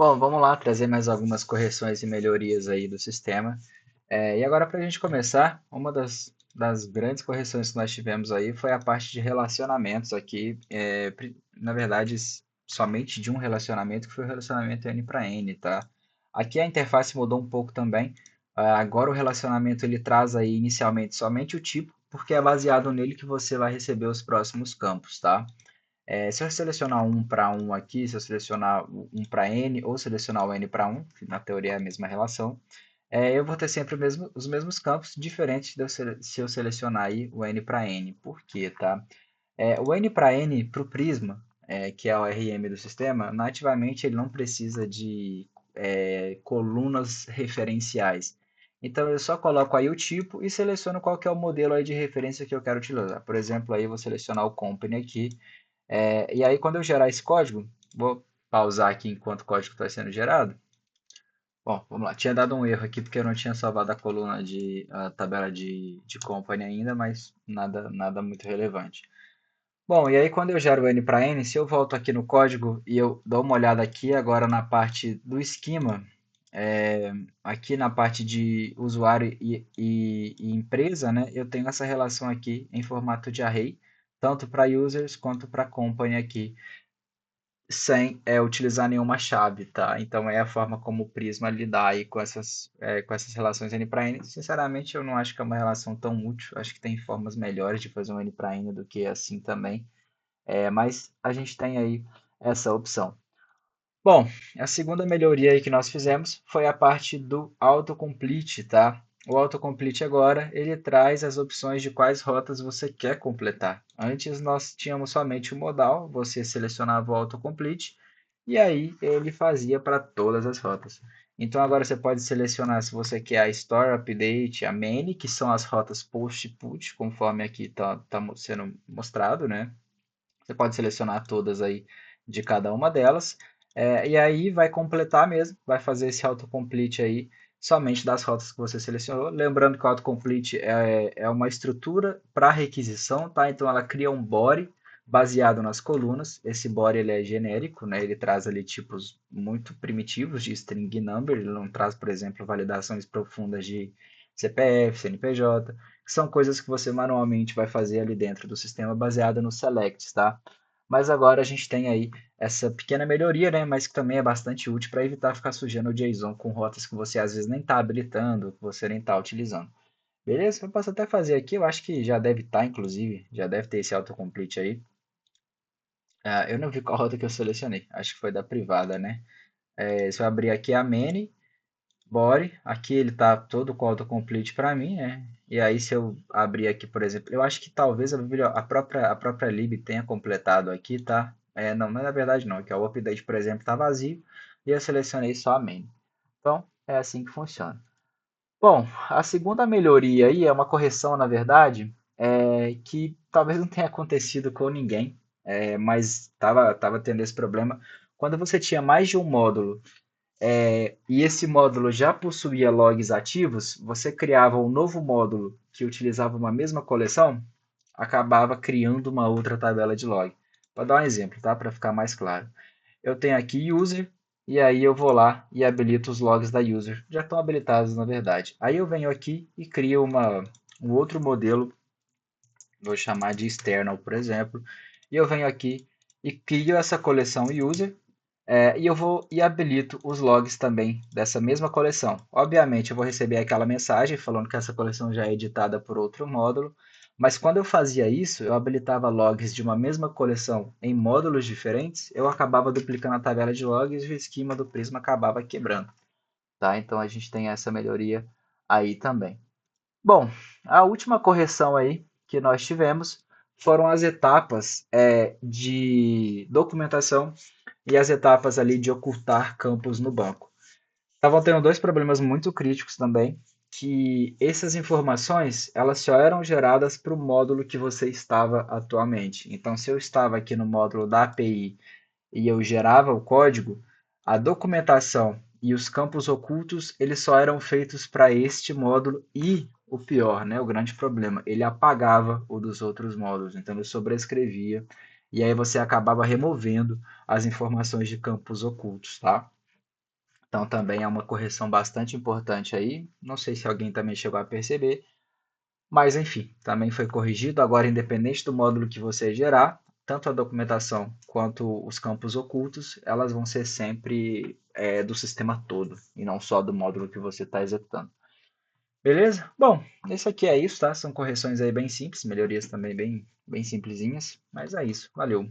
Bom, vamos lá trazer mais algumas correções e melhorias aí do sistema. E agora, para a gente começar, uma das grandes correções que nós tivemos aí foi a parte de relacionamentos aqui. Na verdade, somente de um relacionamento, que foi o relacionamento N para N, tá? Aqui a interface mudou um pouco também. Agora o relacionamento ele traz aí inicialmente somente o tipo, porque é baseado nele que você vai receber os próximos campos, tá? Se eu selecionar um para um aqui, se eu selecionar o um para n ou selecionar o n para um, que na teoria é a mesma relação, eu vou ter sempre os mesmos campos, diferente se eu selecionar aí o n para n. Por quê, tá? O n para n para o Prisma, que é o RM do sistema, nativamente ele não precisa de colunas referenciais. Então eu só coloco aí o tipo e seleciono qual que é o modelo aí de referência que eu quero utilizar. Por exemplo, aí eu vou selecionar o Company aqui, e aí, quando eu gerar esse código, vou pausar aqui enquanto o código está sendo gerado. Bom, vamos lá. Tinha dado um erro aqui porque eu não tinha salvado a tabela de company ainda, mas nada muito relevante. Bom, e aí quando eu gero o n para n, se eu volto aqui no código e eu dou uma olhada aqui agora na parte do esquema, aqui na parte de usuário e empresa, né, eu tenho essa relação aqui em formato de array, tanto para users quanto para company aqui sem utilizar nenhuma chave, tá? Então é a forma como o Prisma lidar aí com essas relações N para N. Sinceramente, eu não acho que é uma relação tão útil. Acho que tem formas melhores de fazer um N para N do que assim também. Mas a gente tem aí essa opção. Bom, a segunda melhoria aí que nós fizemos foi a parte do autocomplete, tá? O autocomplete agora, ele traz as opções de quais rotas você quer completar. Antes nós tínhamos somente o modal, você selecionava o autocomplete e aí ele fazia para todas as rotas. Então agora você pode selecionar se você quer a Store, Update, a Many, que são as rotas Post e Put, conforme aqui está sendo mostrado, né? Você pode selecionar todas aí de cada uma delas. E aí vai completar mesmo, vai fazer esse autocomplete aí somente das rotas que você selecionou. Lembrando que o autocomplete é uma estrutura para requisição, tá? Então ela cria um body baseado nas colunas. Esse body ele é genérico, né? Ele traz ali tipos muito primitivos de string number. Ele não traz, por exemplo, validações profundas de CPF, CNPJ, que são coisas que você manualmente vai fazer ali dentro do sistema baseado no selects, tá? Mas agora a gente tem aí essa pequena melhoria, né? Mas que também é bastante útil para evitar ficar sujando o JSON com rotas que você às vezes nem está habilitando, que você nem está utilizando. Beleza? Eu posso até fazer aqui, eu acho que já deve estar, inclusive, já deve ter esse autocomplete aí. Eu não vi qual rota que eu selecionei, acho que foi da privada, né? Se eu abrir aqui a Many, body, aqui ele tá todo com autocomplete para mim, né? E aí se eu abrir aqui, por exemplo, eu acho que talvez a própria lib tenha completado aqui, tá? Não, na verdade não, que o update, por exemplo, está vazio e eu selecionei só a main. Então, é assim que funciona. Bom, a segunda melhoria aí é uma correção, na verdade, que talvez não tenha acontecido com ninguém, mas tava tendo esse problema. Quando você tinha mais de um módulo e esse módulo já possuía logs ativos, você criava um novo módulo que utilizava uma mesma coleção, acabava criando uma outra tabela de log. Para dar um exemplo, tá? Para ficar mais claro. Eu tenho aqui user, e aí eu vou lá e habilito os logs da user. Já estão habilitados, na verdade. Aí eu venho aqui e crio um outro modelo, vou chamar de external, por exemplo, e eu venho aqui e crio essa coleção user, e eu vou e habilito os logs também dessa mesma coleção. Obviamente, eu vou receber aquela mensagem falando que essa coleção já é editada por outro módulo, mas quando eu fazia isso, eu habilitava logs de uma mesma coleção em módulos diferentes, eu acabava duplicando a tabela de logs e o esquema do Prisma acabava quebrando. Tá? Então a gente tem essa melhoria aí também. Bom, a última correção aí que nós tivemos foram as etapas de documentação e as etapas ali de ocultar campos no banco. Estavam tendo dois problemas muito críticos também, que essas informações elas só eram geradas para o módulo que você estava atualmente. Então, se eu estava aqui no módulo da API e eu gerava o código, a documentação e os campos ocultos eles só eram feitos para este módulo e o pior, né, o grande problema, ele apagava o dos outros módulos, então ele sobrescrevia e aí você acabava removendo as informações de campos ocultos, tá? Então também é uma correção bastante importante aí. Não sei se alguém também chegou a perceber, mas enfim, também foi corrigido. Agora, independente do módulo que você gerar, tanto a documentação quanto os campos ocultos, elas vão ser sempre do sistema todo e não só do módulo que você está executando. Beleza? Bom, esse aqui é isso, tá? São correções aí bem simples, melhorias também bem simplesinhas, mas é isso. Valeu!